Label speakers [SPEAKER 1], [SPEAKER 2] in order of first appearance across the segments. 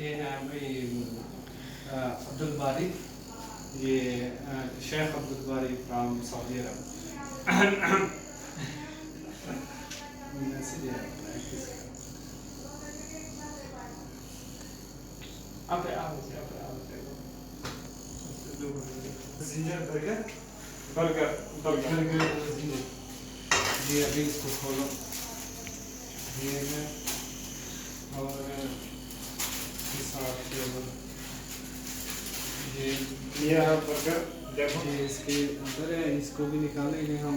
[SPEAKER 1] ये है भाई अब्दुल बारी, ये Sheikh Abdul Bari from Saudi Arab.
[SPEAKER 2] Ginger burger burger burger
[SPEAKER 1] जी अभी इसको खोलो, ये है और
[SPEAKER 2] ये है बर्गर देखो
[SPEAKER 1] ये इसके अंदर है, इसको भी निकालेंगे हम।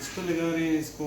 [SPEAKER 1] इसको लगा रहे हैं इसको।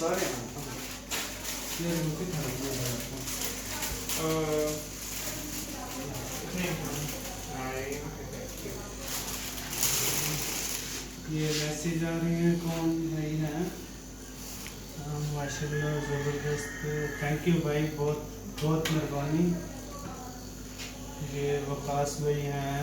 [SPEAKER 1] सारे ये मैसेज आ रही है, कौन भाई है? माशाल्लाह ज़बरदस्त, थैंक यू भाई, बहुत बहुत मेहरबानी। ये वकास भाई हैं।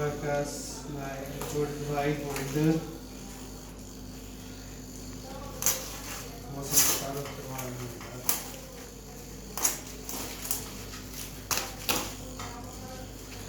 [SPEAKER 1] वकास भाई गुड भाई होल्डर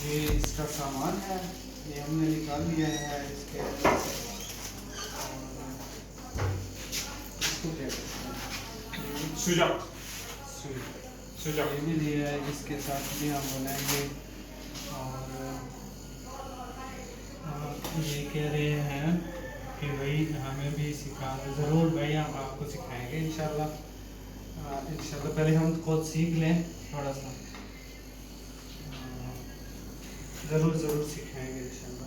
[SPEAKER 1] ये इसका सामान है, ये हमने निकाल लिया है इसके। इसको क्या कहते हैं?
[SPEAKER 2] सुजाक सुजाक
[SPEAKER 1] ये भी लिया है, इसके साथ भी हम बनाएंगे। और ये कह रहे हैं कि भाई हमें भी सिखाएंगे। ज़रूर भाई हम आपको सिखाएंगे इंशाल्लाह। इंशाल्लाह पहले हम खुद सीख लें थोड़ा सा, ज़रूर ज़रूर सिखाएंगे इंशाल्लाह।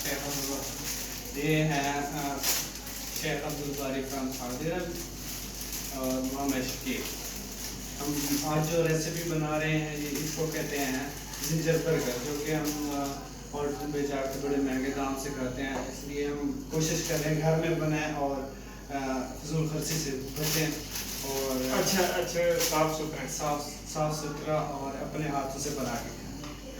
[SPEAKER 1] शेख अब्दुल, ये हैं शेख अब्दुल बारी फ्रॉम सऊदी अरब और मोहम्मद शकील। हम आज जो रेसिपी बना रहे हैं ये इसको कहते हैं जिंजर बर्गर, जो कि हम होटल पे जाकर बड़े महंगे दाम से करते हैं। इसलिए हम कोशिश कर रहे हैं घर में बनाएं और फजूल खर्ची से बचें और
[SPEAKER 2] अच्छा साफ
[SPEAKER 1] सुथरा और अपने हाथों से बना के।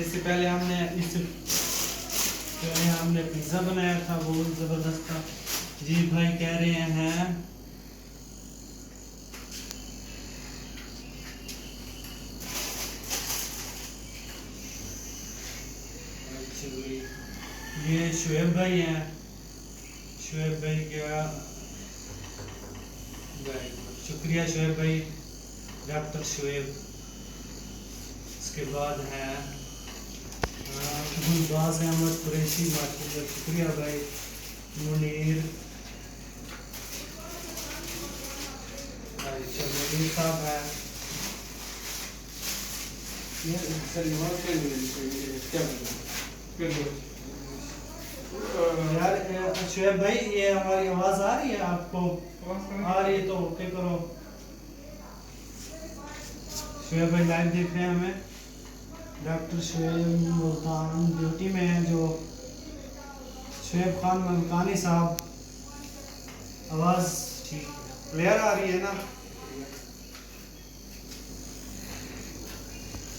[SPEAKER 1] इससे पहले हमने पिज़्ज़ा बनाया था, बहुत ज़बरदस्त था। जी भाई कह रहे हैं ये शुएब भाई हैं, शुएब भाई क्या शुक्रिया शुएब भाई, डॉक्टर शुएब। इसके बाद हैं गुलबाज अहमद कुरैशी, माशाल्लाह शुक्रिया भाई। मुनीर मुनीर साहब हैं। यार शुएब भाई ये हमारी आवाज़ आ रही है आपको? आ रही है तो ओके करो। शुएब भाई लाइव देख रहे हैं हमें। डॉक्टर शुएब मुल्तान ड्यूटी में है, जो शुएब खान मुल्तानी साहब। आवाज़ ठीक क्लियर आ रही है ना?